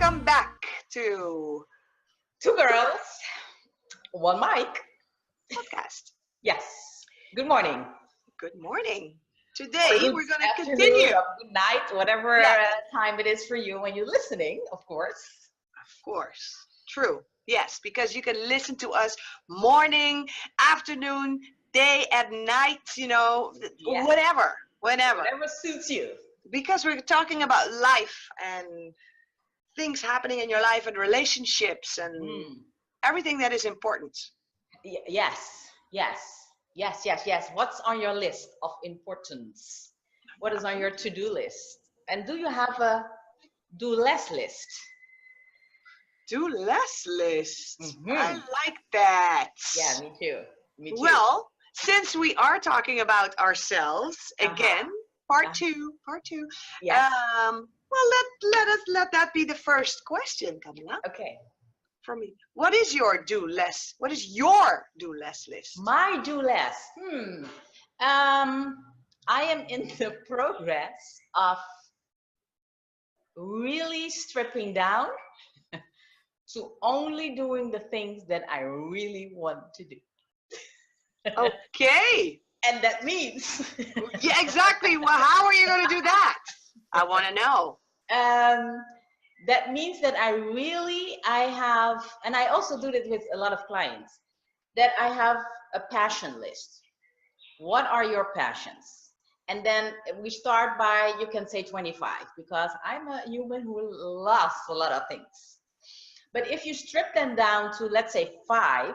welcome back to Two girls, one mic. podcast. Yes. Good morning, Good morning. or Today good we're going to afternoon, continue. or good night, whatever Yeah, time it is for you when you're listening, of course. of course. True. Yes, because you can listen to us morning, afternoon, day, at night, Yes. whenever. Whatever suits you. Because we're talking about life and things happening in your life and relationships and Mm. everything that is important. Yes. Yes. Yes. Yes. Yes. What's on your list of importance? What is on your to-do list? And do you have a do less list? Do less list. I Hmm. like that. Yeah, me too. Me too. Well, since we are talking about ourselves Uh-huh. again, part Uh, two. yes. Well, let that be the first question, Kamla, Okay. for me. What is your do less? What is your do less list? My do less. I am in the progress of really stripping down to only doing the things that I really want to do. Okay. And that means Yeah, exactly. Well, how are you going to do that? I want to know. um, that means that I have, and I also do that with a lot of clients, that I have a passion list. What are your passions? And then we start by, you can say 25, because I'm a human who loves a lot of things. But if you strip them down to, let's say, 5,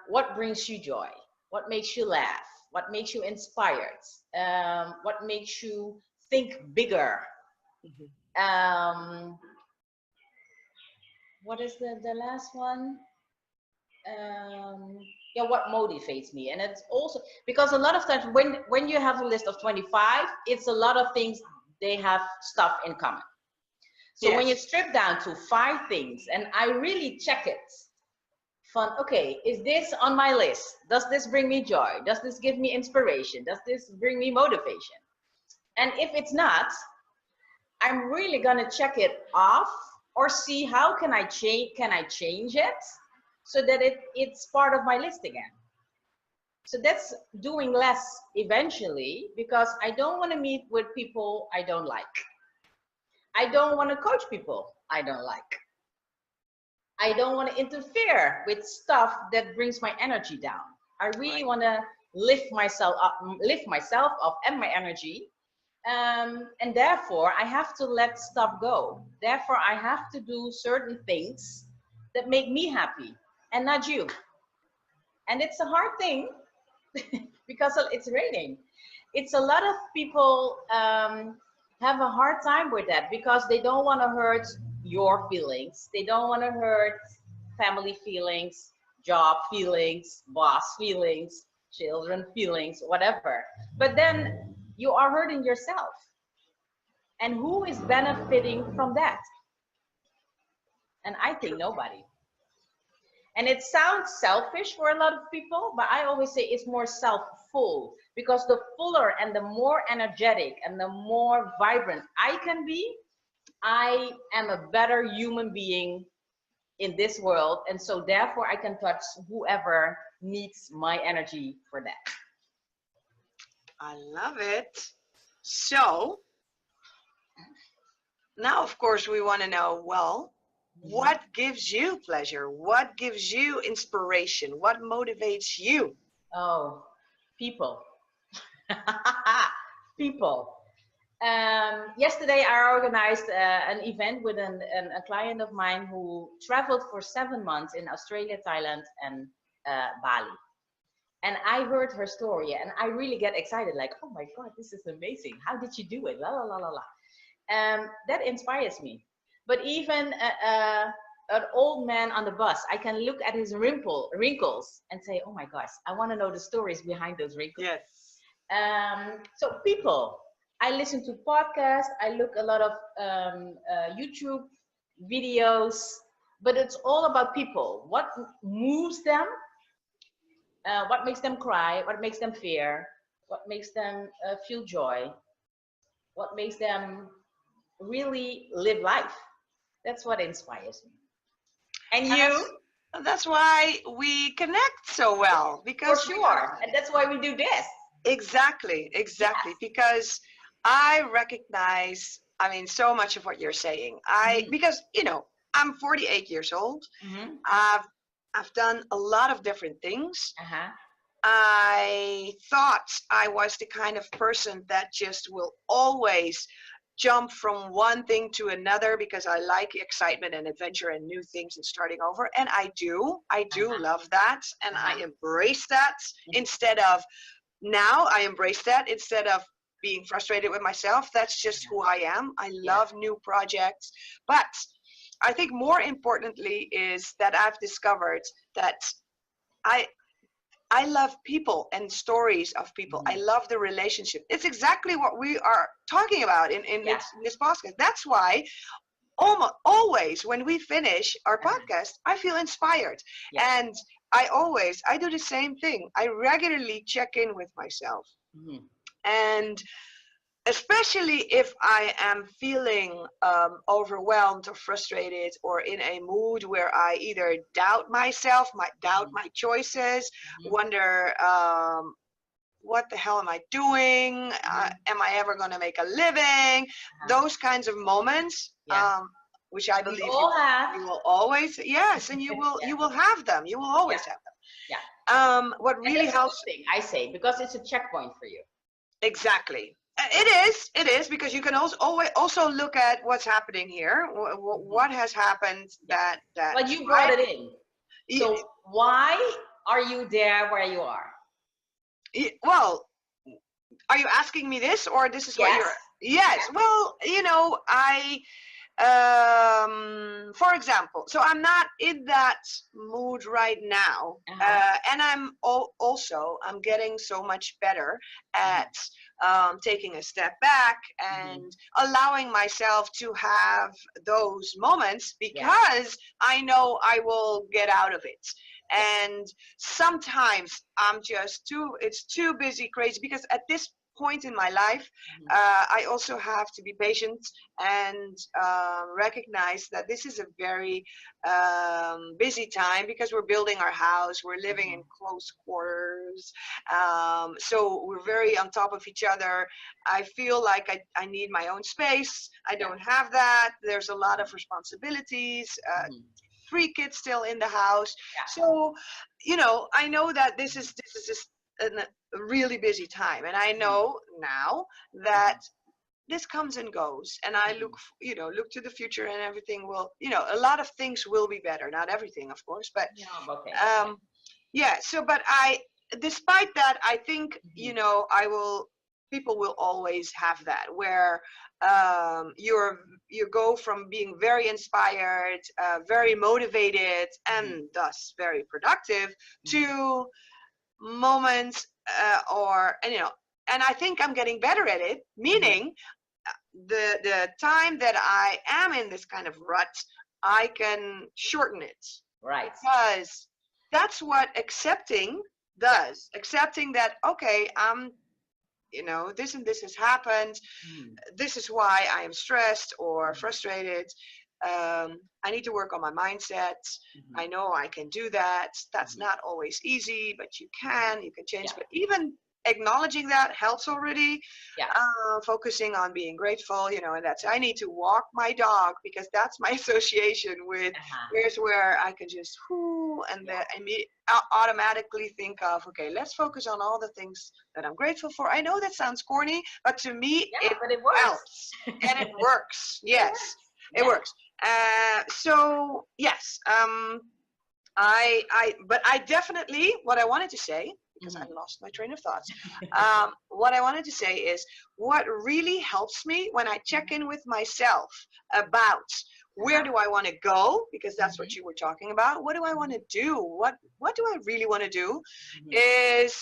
what brings you joy? What makes you laugh? What makes you inspired? What makes you think bigger? Mhm. Um, what is the last one? um yeah, what motivates me. And it's also because a lot of times when you have a list of 25, it's a lot of things, they have stuff in common. So when you Yes. strip down to 5 things and I really check it from, okay, is this on my list? Does this bring me joy? Does this give me inspiration? Does this bring me motivation? And if it's not, I'm really gonna check it off or see how can I change it so that it's part of my list again. So that's doing less eventually, because I don't want to meet with people I don't like. I don't want to coach people I don't like. I don't want to interfere with stuff that brings my energy down. I really Right. want to lift myself up and my energy. And therefore, I have to let stuff go. Therefore, I have to do certain things that make me happy and not you. And it's a hard thing because it's raining. It's a lot of people have a hard time with that because they don't want to hurt your feelings. They don't want to hurt family feelings, job feelings, boss feelings, children feelings, whatever. But then you are hurting yourself. And who is benefiting from that? And I think nobody. And it sounds selfish for a lot of people, but I always say it's more self-full, because the fuller and the more energetic and the more vibrant I can be, I am a better human being in this world. And so therefore I can touch whoever needs my energy for that. I love it. So now, of course, we want to know, well, Mhm. what gives you pleasure? What gives you inspiration? What motivates you? Oh, people. People. Yesterday, I organized an event with a client of mine who traveled for 7 months in Australia, Thailand, and Bali. And I heard her story, and I really get excited, like, oh my God, this is amazing. How did you do it? La la la la la. That inspires me. But even an old man on the bus, I can look at his wrinkles and say, oh my gosh, I want to know the stories behind those wrinkles. Yes. So people, I listen to podcasts, I look a lot of YouTube videos, but it's all about people. What moves them? What makes them cry? What makes them fear? What makes them feel joy? What makes them really live life. That's what inspires me. And And you? that's why we connect so well, For because we are. sure. And that's why we do this. Exactly, Yes. exactly. Because I recognize, I mean, so much of what you're saying. Mm-hmm. Because, I'm 48 years old. Mm-hmm. I've, I've done a lot of different things. Uh-huh. I thought I was the kind of person that just will always jump from one thing to another because I like excitement and adventure and new things and starting over. And I do Uh-huh. love that. And I Uh-huh. embrace that instead of now I embrace that instead of being frustrated with myself. That's just who I am. I Yeah. love new projects. But I think more importantly is that I've discovered that I I love people and stories of people. I Mm-hmm. love the relationship. It's exactly what we are talking about in Yeah. this podcast. That's why almost always when we finish our Uh-huh. podcast, I feel inspired. Yeah. And I do the same thing. I regularly check in with myself. Mm-hmm. And especially if I am feeling overwhelmed or frustrated or in a mood where I either doubt myself, doubt Mm-hmm. my choices, Mm-hmm. wonder what the hell am I doing? Mm-hmm. Am I ever going to make a living? Uh-huh. Those kinds of moments, Yeah. which I We believe all have. you will always, yes, and Yeah. you will have them. You will Yeah. always have Yeah. them. What And really that's a good helps, thing, I say, because it's a checkpoint for you. exactly. It is because you can also always also look at what's happening here. Mm-hmm. What has happened Yeah. that But you brought I, it in. So why are you there where you are? well, are you asking me this or this is what Yes. you're? Yes. Yes. Well, I for example, so I'm not in that mood right now, Uh-huh. and I'm getting so much better Mm-hmm. at taking a step back Mm-hmm. and allowing myself to have those moments Yeah. because I know I will get out of it. Yeah. And sometimes I'm just it's too busy, crazy, because at this point in my life, Mm-hmm. I also have to be patient and recognize that this is a very busy time because we're building our house, we're living Mm-hmm. in close quarters, so we're very on top of each other. I feel like I need my own space. I Yeah. don't have that. There's a lot of responsibilities. Mm-hmm. 3 kids still in the house, Yeah. so I know that this is just a really busy time, and I Mm-hmm. know now that Mm-hmm. this comes and goes, and I Mm-hmm. look to the future, and everything will, a lot of things will be better, not everything of course, but Yeah. Okay. Yeah. um yeah, so but despite that, I think Mm-hmm. I will people will always have that where you go from being very inspired, very motivated, Mm-hmm. and thus very productive Mm-hmm. to moments or and I think I'm getting better at it, Mm-hmm. meaning the time that I am in this kind of rut, I can shorten it Right. because that's what accepting Yeah. does. Accepting that, okay, this and this has happened. Mm-hmm. This is why I am stressed or Mm-hmm. frustrated. I need to work on my mindset. Mm-hmm. I know I can do that. That's Mm-hmm. not always easy, but you Mm-hmm. can change. Yeah. But even acknowledging that helps already. Yeah. Focusing on being grateful, and that's, I need to walk my dog because that's my association with Uh-huh. here's where I can just whoo, and Yeah. then automatically think of, okay, let's focus on all the things that I'm grateful for. I know that sounds corny, but to me Yeah. it But it works. helps and it works. It Yes, works. it Yeah. works. So yes, but I definitely, what I wanted to say, because I Mm-hmm. lost my train of thoughts. What I wanted to say is what really helps me when I check in with myself about where Uh-huh. do I want to go, because that's what Mm-hmm. you were talking about. What do I want to do? What do I really want to do? Mm-hmm. Is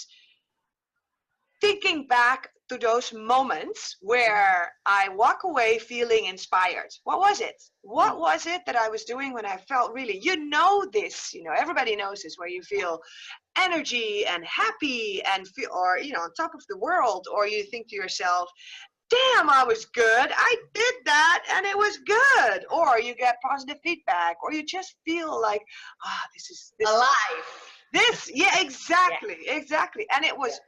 thinking back to those moments where I walk away feeling inspired. What was it? What Mm-hmm. was it that I was doing when I felt really, this, everybody knows this, where you feel energy and happy and feel, or, on top of the world, or you think to yourself, damn, I was good. I did that and it was good. Or you get positive feedback, or you just feel like, this Alive. yeah, exactly, exactly. And it was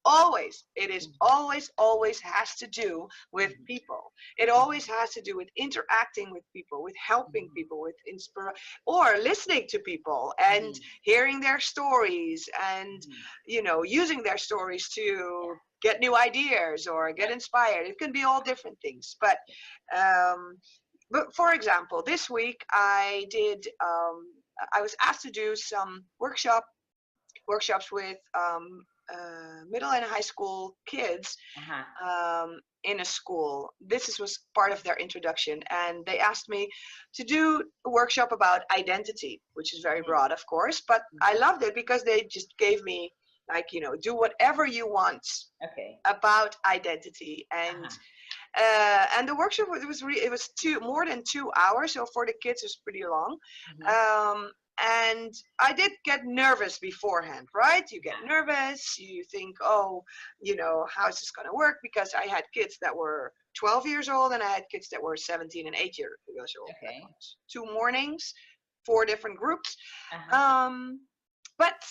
always has to do with people. It always has to do with interacting with people, with helping people, with or listening to people and hearing their stories and, using their stories to get new ideas or get inspired. It can be all different things. But for example, this week I was asked to do some workshops with middle and high school kids in a school. Was part of their introduction, and they asked me to do a workshop about identity, which is very broad, of course, but I loved it because they just gave me like, do whatever you want about identity. And the workshop was more than 2 hours, so for the kids it was pretty long. And I did get nervous beforehand, right? You get nervous, you think, how is this going to work? Because I had kids that were 12 years old and I had kids that were 17 and 8 years old. 2 mornings, 4 different groups. But,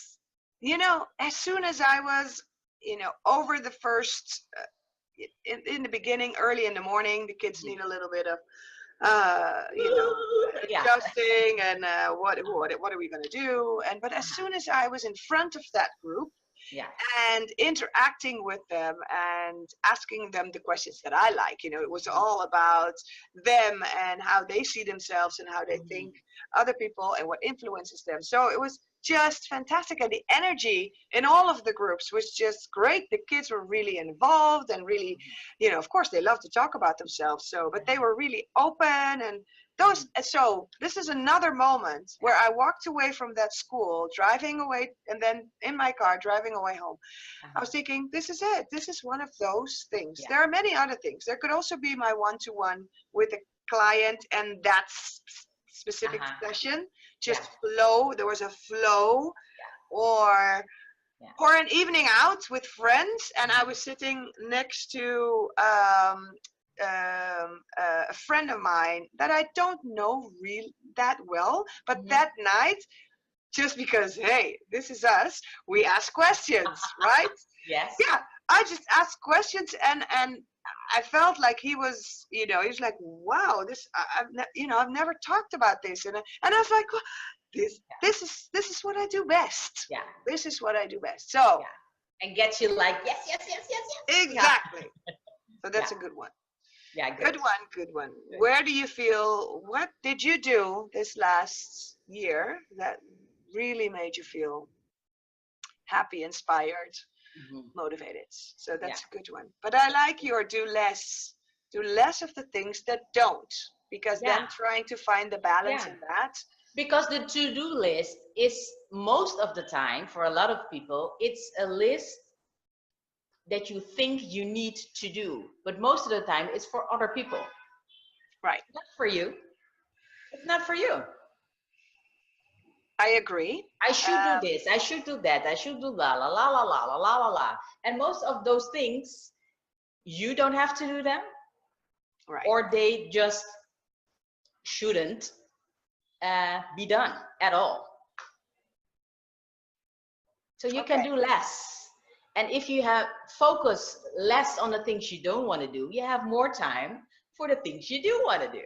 as soon as I was, over the first, in the beginning, early in the morning, the kids need a little bit of adjusting and what are we going to do? But as soon as I was in front of that group and interacting with them and asking them the questions that I like, it was all about them and how they see themselves and how they think other people and what influences them. So it was just fantastic, and the energy in all of the groups was just great. The kids were really involved and really, of course they love to talk about themselves, but they were really open. And so this is another moment where I walked away from that school, driving away, and then in my car driving away home. I was thinking, this is it. This is one of those things. There are many other things. There could also be my one-to-one with a client and that's specific session, just flow. There was a flow, or an evening out with friends, and I was sitting next to a friend of mine that I don't know really that well, but that night, just because, hey, this is us, we ask questions, right? Yes. Yeah, I just asked questions, and I felt like he was, he was like, wow, I've never talked about this, and I was like, well, this is what I do best. Yeah. This is what I do best. So. And get you like, yes. Exactly. So that's a good one. Yeah. Good one. Good. Where do you feel? What did you do this last year that really made you feel happy, inspired, motivated? So that's a good one. But I like your do less of the things that don't, because then trying to find the balance in that. Because the to-do list is, most of the time, for a lot of people, it's a list that you think you need to do, but most of the time it's for other people. Right. Not for you. It's not for you. I agree. I should do this, I should do that, I should do la la la la la la la la la. And most of those things, you don't have to do them. Right. Or they just shouldn't be done at all. So you can do less. And if you have focus less on the things you don't want to do, you have more time for the things you do want to do.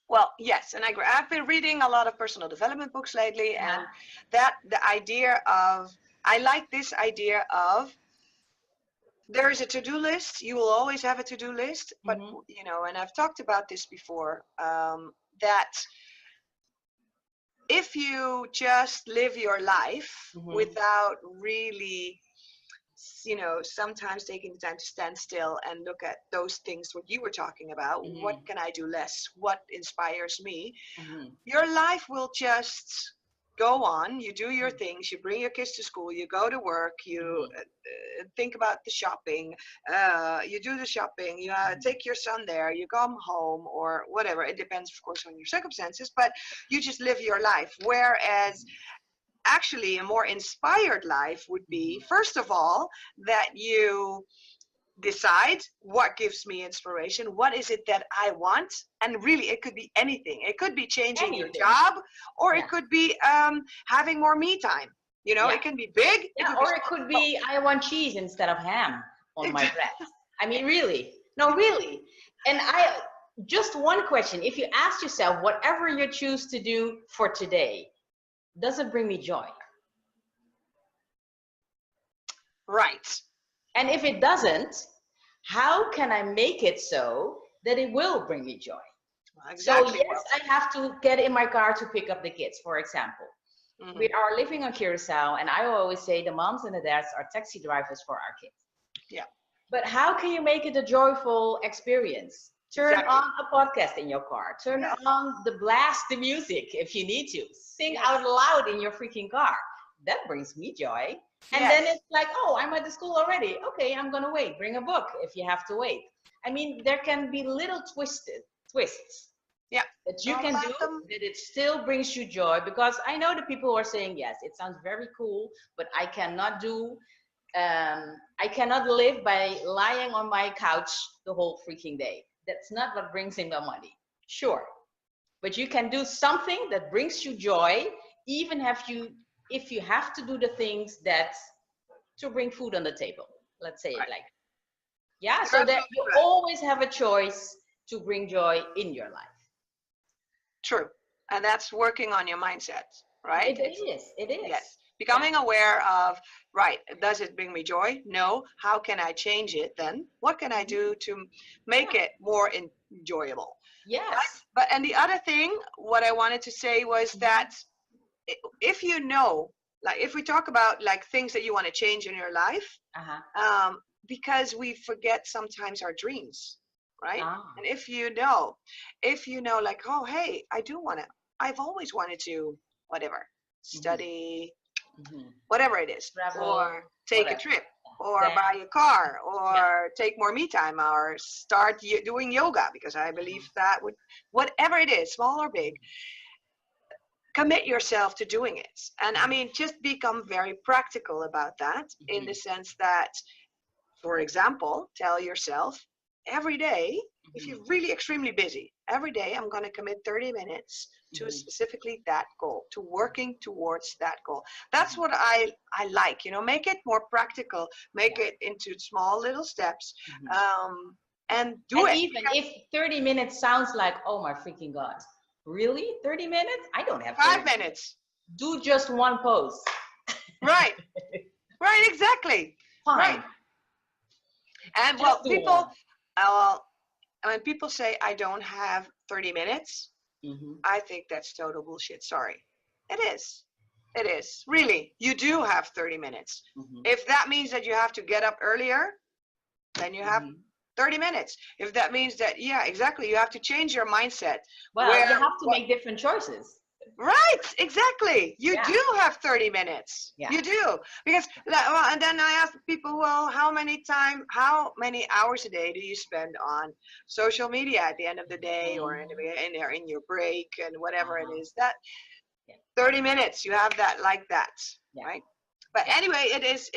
Well, yes, and I've been reading a lot of personal development books lately, and the idea of, I like this idea of, there is a to-do list. You will always have a to-do list, but and I've talked about this before, that if you just live your life without really, sometimes taking the time to stand still and look at those things, what you were talking about, what can I do less? What inspires me? Your life will just go on. You do your things, you bring your kids to school, you go to work, you think about the shopping, you do the shopping, you take your son there, you come home, or whatever. It depends, of course, on your circumstances, but you just live your life. Whereas actually a more inspired life would be, first of all, that you decide what gives me inspiration, what is it that I want, and really it could be anything. It could be changing your Anything. job, or Yeah. it could be having more me time. You know, Yeah. it can be big. Yeah, It or be it could small. be I want cheese instead of ham on my Exactly. bread. I mean, really. No, really. And I just one question. If you ask yourself, whatever you choose to do for today, does it bring me joy? Right. And if it doesn't, how can I make it so that it will bring me joy? Exactly. So yes, I have to get in my car to pick up the kids, for example. Mm-hmm. We are living on Curacao, and I always say the moms and the dads are taxi drivers for our kids. Yeah. But how can you make it a joyful experience? Turn Exactly. on a podcast in your car. Turn Yes. on blast the music if you need to. Sing Yes. out loud in your freaking car. That brings me joy. And Yes. then it's like, oh, I'm at the school already. Okay, I'm gonna wait. Bring a book if you have to wait. I mean, there can be little twists Yeah. that you Don't can let do them. that it still brings you joy. Because I know the people who are saying, yes, it sounds very cool, but I cannot do I cannot live by lying on my couch the whole freaking day. That's not what brings in the money. Sure. But you can do something that brings you joy, even if you have to do the things that to bring food on the table. Let's say it Right. like that. Yeah, You're so that absolutely you right. always have a choice to bring joy in your life. True. And that's working on your mindset, right? It is. Yes. Becoming aware of, right, does it bring me joy? No. How can I change it then? What can I do to make it more enjoyable? Yes. But and the other thing, what I wanted to say was that if you know, like if we talk about like things that you want to change in your life, because we forget sometimes our dreams, right? And if you know, like, oh, hey, I've always wanted to, whatever, study, whatever it is, Travel, or take a trip, or dance. buy a car, or take more me time, or start doing yoga, because I believe that would, whatever it is, small or big, commit yourself to doing it. And I mean, just become very practical about that, in the sense that, for example, tell yourself every day, if you're really extremely busy, every day I'm going to commit 30 minutes to specifically that goal, to working towards that goal. That's what I like, you know, make it more practical, make it into small little steps, and do it. Even if 30 minutes sounds like, oh my freaking God, really? 30 minutes? I don't have 5 minutes. Do just one pose. Right. Right, exactly. Fine. Right. And well, people, when people say I don't have 30 minutes, I think that's total bullshit. Sorry. It is. It is. Really, you do have 30 minutes. If that means that you have to get up earlier, then you have 30 minutes. If that means that, yeah, exactly, you have to change your mindset. Well, you have to make different choices. Right, exactly. You do have 30 minutes. You do. Because, well, and then I ask people, well, how many hours a day do you spend on social media at the end of the day, or in your break and whatever it is? That 30 minutes, you have that like that, right? But anyway, it is,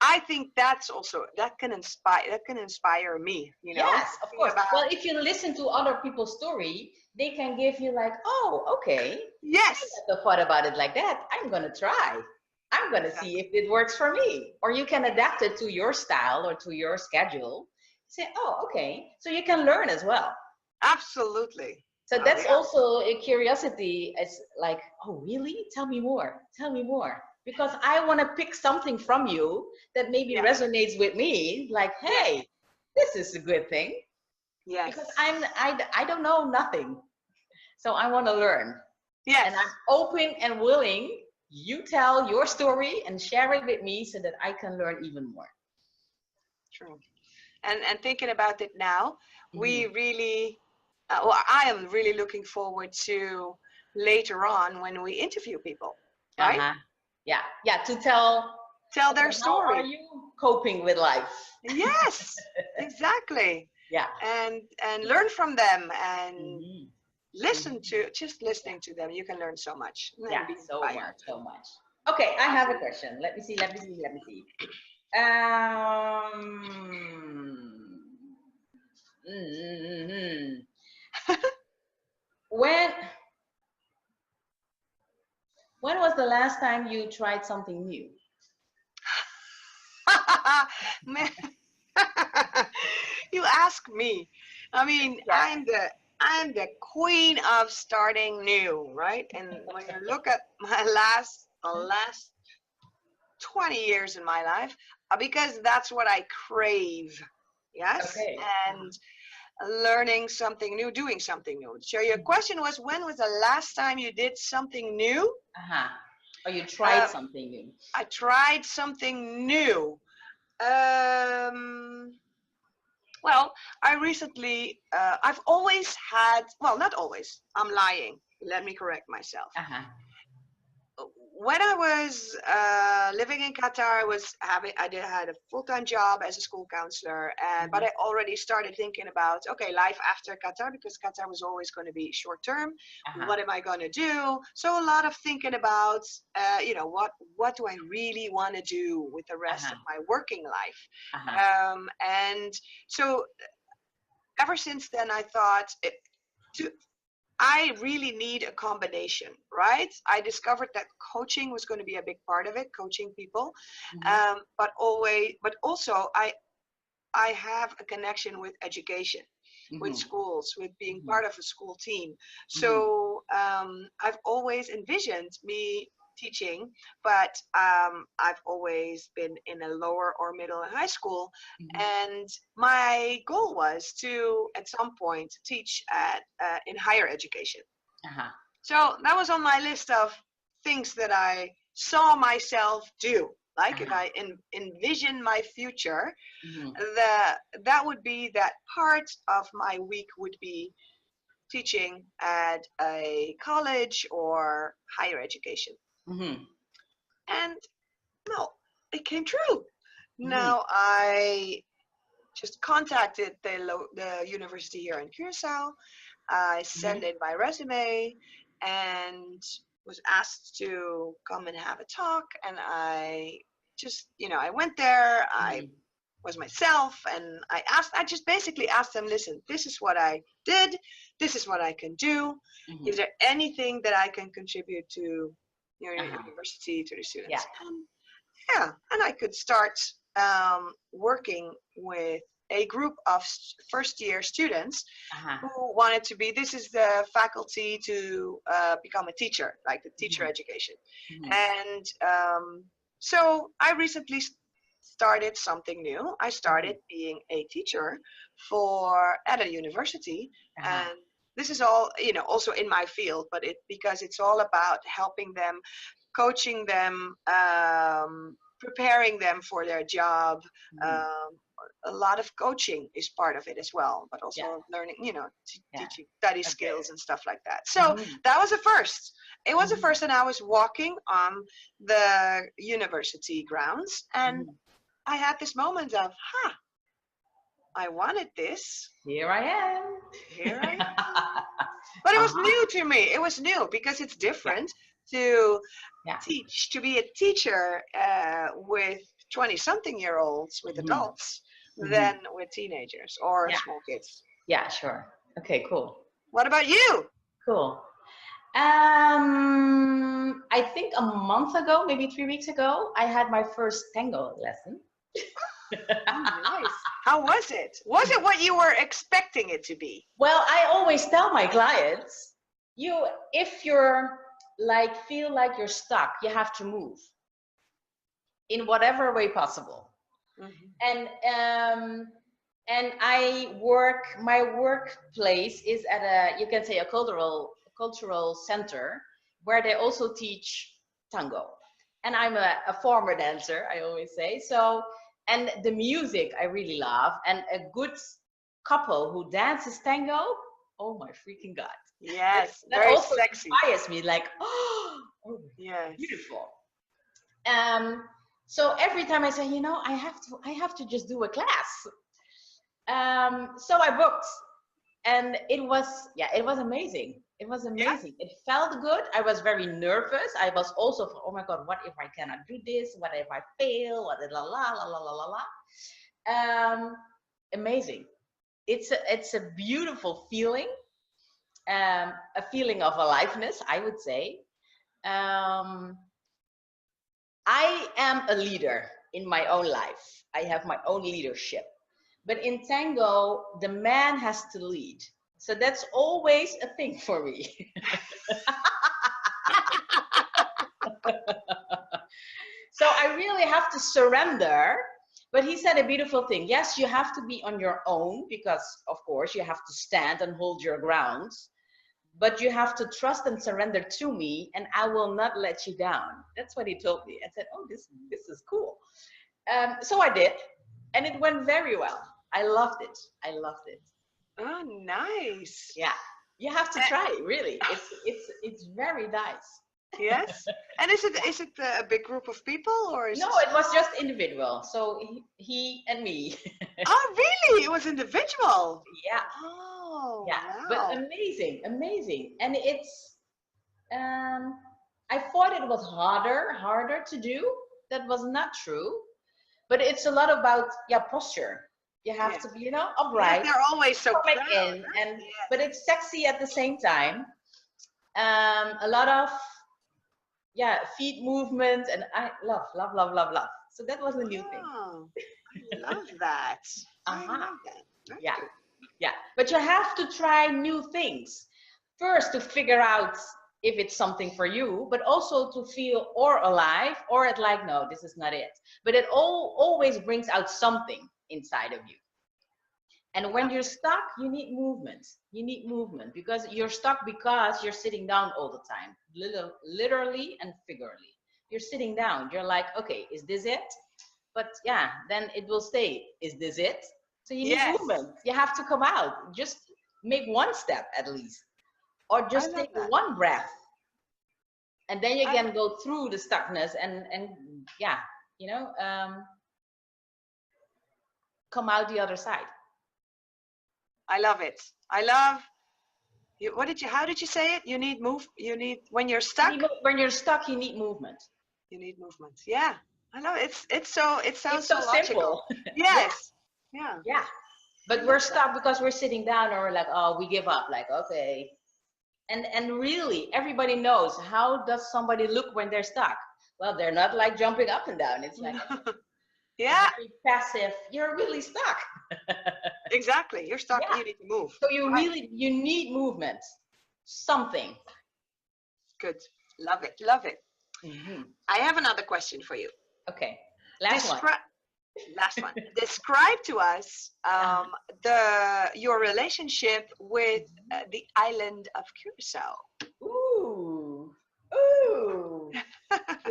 I think that's also, that can inspire me, you know? Yes, of course. Well, if you listen to other people's story, they can give you like, oh, okay. Yes. I never thought about it like that. I'm going to try. I'm going to see if it works for me. Or you can adapt it to your style or to your schedule. Say, oh, okay. So you can learn as well. Absolutely. So that's also a curiosity. It's like, oh, really? Tell me more. Tell me more. Because I want to pick something from you that maybe resonates with me. Like, hey, this is a good thing. Yes. Because I don't know nothing. So I want to learn. Yes. And I'm open and willing. You tell your story and share it with me so that I can learn even more. True. And thinking about it now, we really, well, I am really looking forward to later on when we interview people, right? Yeah, to tell their story. How are you coping with life? Yes, exactly. Yeah. And learn from them, and listening to them, you can learn so much. Yeah, so much. Okay, I have a question. Let me see. Mm, when when was the last time you tried something new? Man, you ask me. I mean, Yeah. I'm the queen of starting new, right? And when you look at my last 20 years in my life, because that's what I crave. Yes, Okay. and learning something new, doing something new. So your question was, when was the last time you did something new? Uh-huh. Or you tried Uh, something new? I tried something new. Um, well, I recently, I've always had, well, not always, I'm lying. Let me correct myself. Uh-huh. When I was living in Qatar, I had a full-time job as a school counselor, and but Mhm. I already started thinking about, okay, life after Qatar, because Qatar was always going to be short term. Uh-huh. What am I going to do? So a lot of thinking about, what do I really want to do with the rest Uh-huh. of my working life? Uh-huh. And so ever since then, I thought, to I really need a combination, right? I discovered that coaching was going to be a big part of it, coaching people, Mhm. but also I have a connection with education, with Mhm. schools, with being Mhm. part of a school team. Mhm. So I've always envisioned me teaching, but I've always been in a lower or middle and high school. Mhm. And my goal was to, at some point, teach in higher education. Uh-huh. So that was on my list of things that I saw myself do. Like if Uh-huh. I envision my future, Mhm. that would be that part of my week would be teaching at a college or higher education. Mhm. And no, it came true. Mhm. Now I just contacted the university here in Curacao. I sent Mhm. in my resume and was asked to come and have a talk. And I just, I went there. I Mhm. was myself, and I just basically asked them, listen, this is what I did. This is what I can do. Is Mhm. there anything that I can contribute to your Uh-huh. university, to the Yeah. students? Yeah, and I could start working with a group of first year students Uh-huh. who wanted to be, this is the faculty to become a teacher, like the teacher Mhm. education. Mhm. And so I recently started something new. I started Mhm. being a teacher at a university. Uh-huh. And this is all, also in my field, but because it's all about helping them, coaching them, preparing them for their job. Mhm. Um, a lot of coaching is part of it as well, but Yeah. also learning, Yeah. teaching study Okay. skills and stuff like that. So Mhm. that was a first. It was a Mhm. first, and I was walking on the university grounds, and Mhm. I had this moment of, I wanted this. Here I am. Here I am. But it was Uh-huh. new to me. It was new because it's Yeah. different to Yeah. to be a teacher with 20-something-year-olds, with Mhm. adults, Mhm. than with teenagers or Yeah. small kids. Yeah, sure. Okay, cool. What about you? Cool. I think a month ago, maybe 3 weeks ago, I had my first tango lesson. Oh, nice. How was it? Was it what you were expecting it to be? Well, I always tell my clients, if you're like, feel like you're stuck, you have to move in whatever way possible. Mm-hmm. And my workplace is at you can say a cultural center where they also teach tango. And I'm a former dancer, I always say. So, and the music I really love, and a good couple who dances tango, oh my freaking God. That, Yes, that very also sexy. inspires me, like, oh, Yes. beautiful. Um, so every time I say, I have to just do a class. So I booked, and it was amazing. It was Yeah. amazing. It felt good. I was very nervous. I was also, oh my God, what if I cannot do this? What if I fail? What la la la la la la la. Amazing. It's a beautiful feeling, a feeling of aliveness, I would say. I am a leader in my own life. I have my own leadership. But in tango, the man has to lead. So that's always a thing for me. So I really have to surrender. But he said a beautiful thing. Yes, you have to be on your own because, of course, you have to stand and hold your ground. But you have to trust and surrender to me, and I will not let you down. That's what he told me. I said, oh, this is cool. So I did, and it went very well. I loved it. I loved it. Oh, nice. Yeah, you have to try it, really. It's very nice. Yes. And is it a big group of people, or is No, it was just individual. So he and me. Oh, really? It was individual. Yeah. Oh, Yeah, but wow. amazing, amazing. And it's, I thought it was harder to do. That was not true. But it's a lot about, yeah, posture. You have to be, Yes, upright, they're always so stomach proud. in, and Yes. but it's sexy at the same time. A lot of, yeah, feet movement, and I love. So that was a new thing. Oh, I love that. I Uh-huh. love that. That's Yeah. good. Yeah, but you have to try new things first to figure out if it's something for you, but also to feel or alive or at like, no, this is not it. But it always brings out something inside of you. And when you're stuck, you need movement. You need movement because you're stuck because you're sitting down all the time, literally and figuratively. You're sitting down. You're like, okay, is this it? But yeah, then it will stay. Is this it? So you need Yes, movement. You have to come out. Just make one step at least, or I just love take that. one breath, and then you I, can go through the stuckness and yeah, come out the other side. I love it. I love you. How did you say it? You need, when you're stuck, When you're stuck, you need movement. you need movement. Yeah, I love it. It sounds It's so so logical. simple. Yeah, Yes. Yeah. yeah. I But we're love that. stuck because we're sitting down, or we're like, oh, we give up. Like, okay. And really, everybody knows, how does somebody look when they're stuck? Well, they're not like jumping up and down. It's like a Yeah, very passive, you're really stuck. exactly. You're stuck. Yeah. You need to move. So Right. you need movement, something. Good. Love it. Love it. Mm-hmm. I have another question for you. Okay, last one. Last one. Describe to us your relationship with the island of Curacao. Ooh, ooh,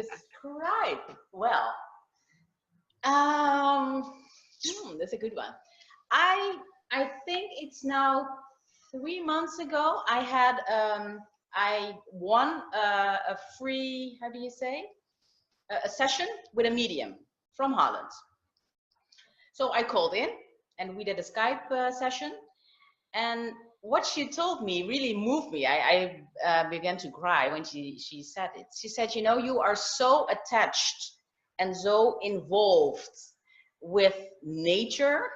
describe. Well, that's a good one. I think it's now 3 months ago. I won a free, how do you say, a session with a medium from Holland. So I called in and we did a Skype session, and what she told me really moved me. I began to cry when she said it. She said, you are so attached and so involved with nature,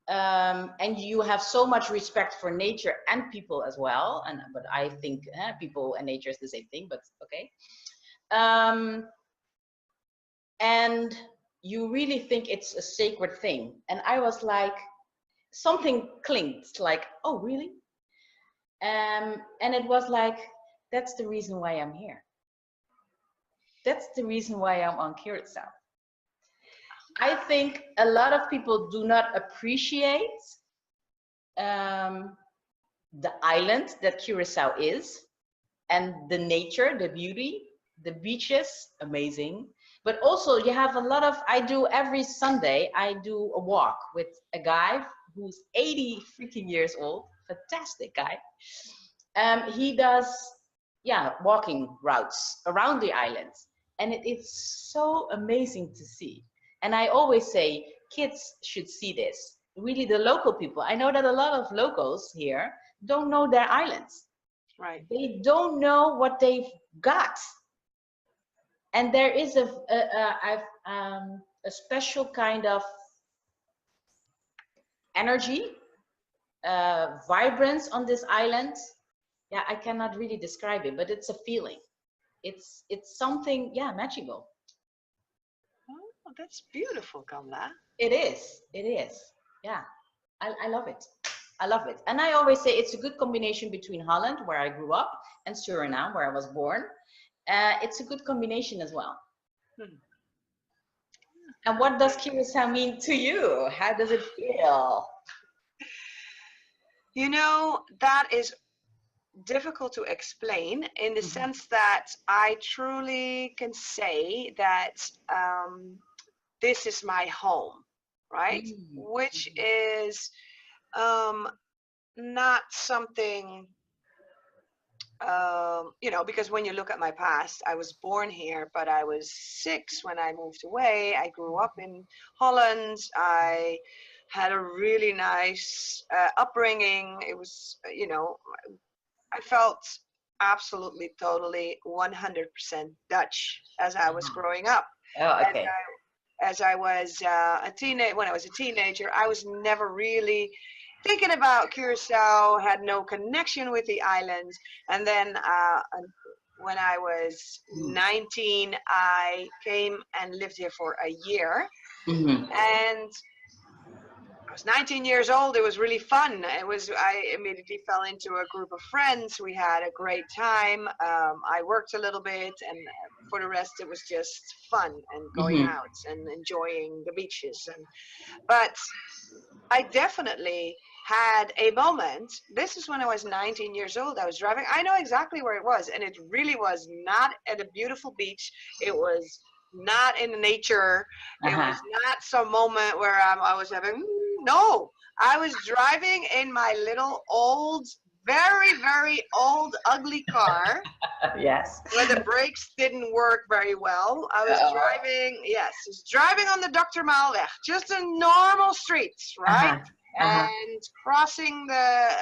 and you have so much respect for nature and people as well. But I think people and nature is the same thing, but okay. And you really think it's a sacred thing. And I was like, something clinked, like, oh, really? And it was like, that's the reason why I'm here. That's the reason why I'm on Curacao. I think a lot of people do not appreciate the island that Curacao is, and the nature, the beauty, the beaches, amazing. But also you have a lot of, I do every Sunday, I do a walk with a guy who's 80 freaking years old, fantastic guy. He does, walking routes around the island. And it's so amazing to see. And I always say, kids should see this. Really, the local people. I know that a lot of locals here don't know their islands. Right. They don't know what they've got. And there is a special kind of energy, vibrance on this island. Yeah, I cannot really describe it, but it's a feeling. It's something, yeah, magical. Oh, that's beautiful, Kamla. It is. It is. Yeah, I love it. I love it. And I always say it's a good combination between Holland, where I grew up, and Suriname, where I was born. It's a good combination as well. Hmm. And what does Curacao mean to you? How does it feel? You know, that is difficult to explain in the sense that I truly can say that this is my home, right? Which is not something, you know, because when you look at my past, I was born here, but I was 6 when I moved away. I grew up in Holland. I had a really nice upbringing. It was, you know, I felt absolutely, totally 100% Dutch as I was growing up. Oh, As okay. as I was when I was a teenager, I was never really thinking about Curacao, had no connection with the island. And then when I was 19, I came and lived here for a year. And I was 19 years old. It was really fun. I immediately fell into a group of friends. We had a great time. I worked a little bit, and for the rest, it was just fun and going out and enjoying the beaches. But I definitely had a moment. This is when I was 19 years old. I was driving. I know exactly where it was, and it really was not at a beautiful beach. It was not in nature. It was not some moment where I was having. No, I was driving in my little old, very, very old, ugly car Yes. where the brakes didn't work very well. I was driving, yes, just driving on the Dr. Maalweg, just a normal streets, right? And crossing the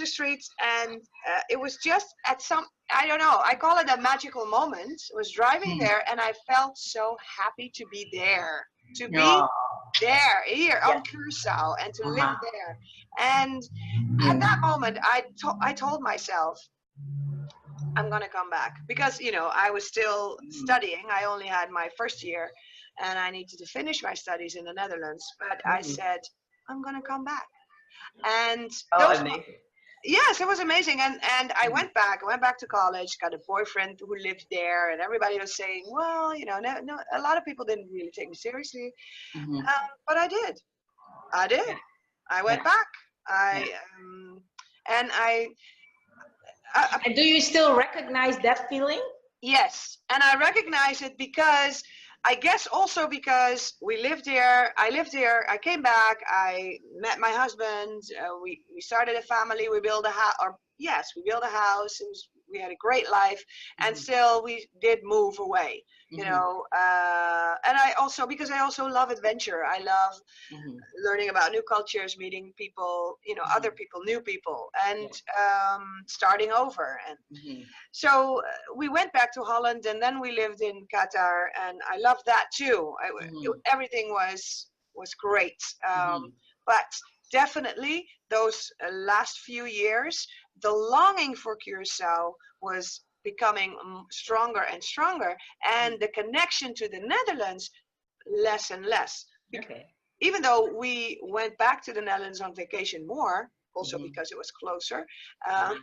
streets, and it was just at some, I don't know, I call it a magical moment. I was driving there, and I felt so happy to be there, to be there here on Curacao, and to live there. And at that moment, I told myself, I'm gonna come back, because you know I was still studying. I only had my first year, and I needed to finish my studies in the Netherlands. But I said I'm gonna come back, and those. Amazing. Yes, it was amazing, and I went back. I went back to college, got a boyfriend who lived there, and everybody was saying, well, you know, no, a lot of people didn't really take me seriously, but I did. I did. I went back. And And do you still recognize that feeling? yes, and I recognize it because I guess also because we lived here. I lived here. I came back. I met my husband. We started a family. We built a house. Or yes, we built a house. We had a great life, and still we did move away. You know, and I also, because I also love adventure. I love learning about new cultures, meeting people, you know, other people, new people, and starting over. And so we went back to Holland, and then we lived in Qatar, and I loved that too. Everything was great, but definitely those last few years, the longing for Curacao was becoming stronger and stronger, and the connection to the Netherlands less and less. Okay. Even though we went back to the Netherlands on vacation more, also because it was closer, I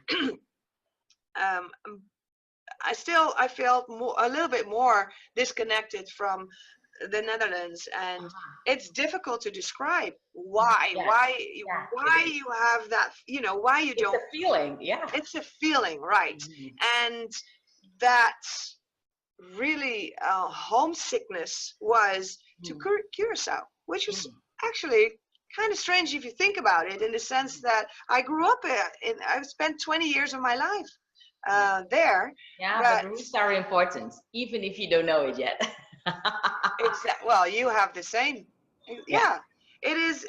felt a little bit more disconnected from the Netherlands, and it's difficult to describe why you have that, you know, why you don't. It's a feeling, yeah. It's a feeling, right? And that really homesickness was to Curacao, which was actually kind of strange if you think about it, in the sense that I grew up I've spent 20 years of my life there. Yeah, but the roots are important, even if you don't know it yet. Well, you have the same. Yeah, it is.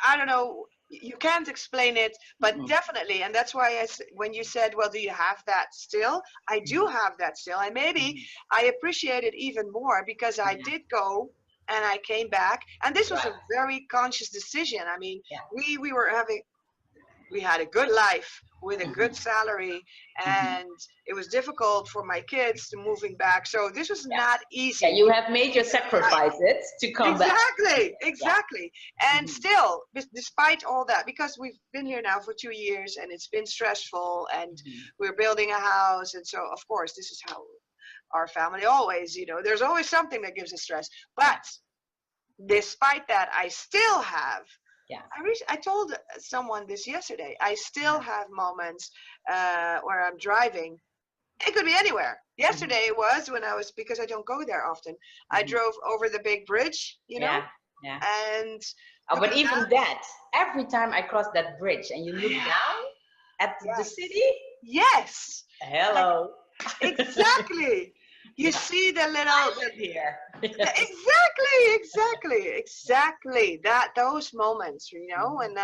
I don't know. you can't explain it, but Mm-mm. definitely, and that's why when you said, well, do you have that still? I do Mhm. have that still. And maybe Mhm. I appreciate it even more because I Yeah. did go and I came back. And this was Right. a very conscious decision. I mean, Yeah. we had a good life with a good Mhm. salary, Mhm. and it was difficult for my kids to moving back. So this was Yeah. not Yeah. easy. You have made your sacrifices to come back. Exactly, Yeah. exactly. And Mhm. still, despite all that, because we've been here now for 2 years and it's been stressful and Mhm. we're building a house. And so, of course, this is how our family always, there's always something that gives us stress. Yeah. But despite that, I still have, Yeah. I told someone this yesterday, I still Uh-huh. have moments where I'm driving. It could be anywhere. Mhm. Yesterday it was when because I don't go there often. I Mhm. drove over the big bridge, Yeah. Yeah. and Oh, but looking even down. that, every time I cross that bridge and you look Yeah, down at the yes, city, yes, like hello. exactly. You Yeah. see the I little, live here. Yes. exactly that those moments, Mhm. and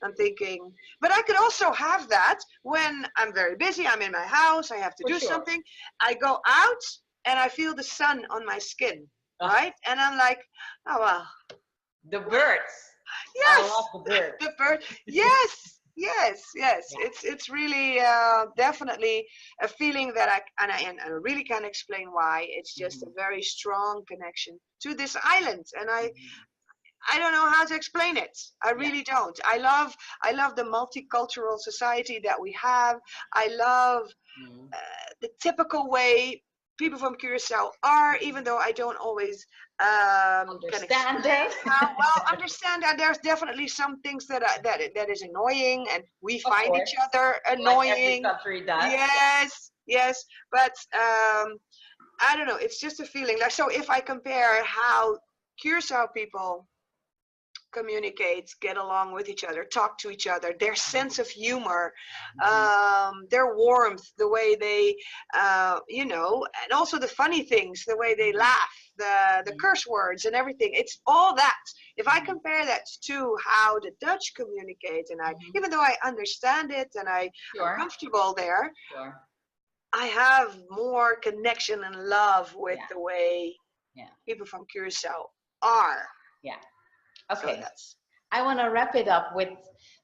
I'm thinking, but I could also have that when I'm very busy. I'm in my house. I have to For do sure. something. I go out and I feel the sun on my skin, Ah, right? And I'm like, oh well, the birds. I yes, love the birds. the bird. Yes, yes, yes. Yeah. It's really definitely a feeling that I really can't explain why. It's just a Mhm. very strong connection to this island, and Mhm. I don't know how to explain it. I Yeah. really don't. I love the multicultural society that we have. I love Mhm. the typical way people from Curacao are, even though I don't always can Understand them. explain how well understand that there's definitely some things that is annoying, and we Of find each course, other like every annoying. country does. Yeah. Yes, yes, but I don't know. It's just a feeling. Like, so if I compare how Curacao people communicate, get along with each other, talk to each other, their sense of humor, Mhm. their warmth, the way they, and also the funny things, the way they Mhm. laugh, the Mhm. curse words and everything. It's all that. If I Mhm. compare that to how the Dutch communicate, and Mhm. even though I understand it and I'm Sure. comfortable there, Sure. I have more connection and love with Yeah. the way Yeah. people from Curacao are. Yeah. So Okay. that's. I want to wrap it up with,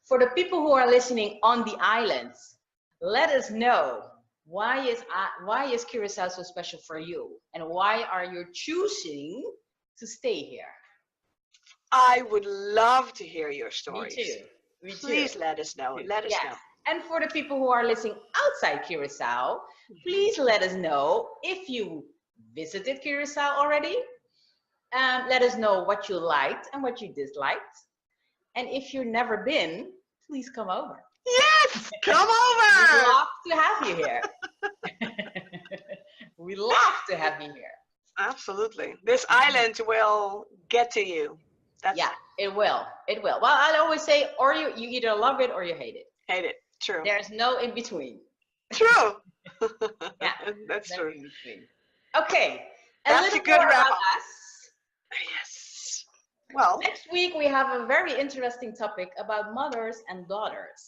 for the people who are listening on the islands, let us know why is Curacao so special for you, and why are you choosing to stay here? I would love to hear your Me stories. too. Me too. Please let us Me know. too. Let us Yes. know. And for the people who are listening outside Curacao, Mhm. please let us know if you visited Curacao already. Let us know what you liked and what you disliked. And if you've never been, please come over. Yes, come We'd over. love to have you here. We love to have you here. Absolutely. This Mhm. island will get to you. That's Yeah, it will. It will. Well, I always say, or you either love it or you hate it. hate it. True. There's no in between. True. Yeah, That's no true. in between. Okay, a That's a little good more wrap about up. us. Yes. Well, Next week we have a very interesting topic about mothers and daughters.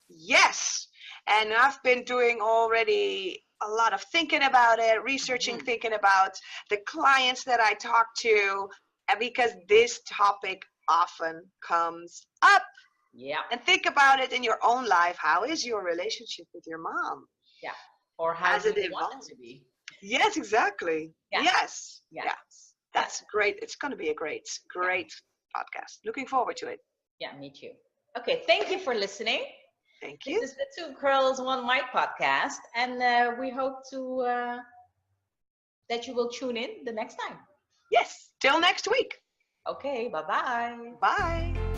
yes. And I've been doing already a lot of thinking about it, researching, Mhm. thinking about the clients that I talk to, and because this topic often comes up. Yeah, And think about it in your own life. How is your relationship with your mom? yeah. Or how Has do it you want it evolved? to be? Yes, exactly. Yeah, Yes. yeah, Yes. yeah, That's great. It's going to be a great, yeah, great podcast. Looking forward to it. yeah. Me too. Okay, thank you for listening. Thank This you. is the Two Girls One Mic podcast, and we hope to that you will tune in the next time. Yes. Till next week. Okay, bye bye. Bye.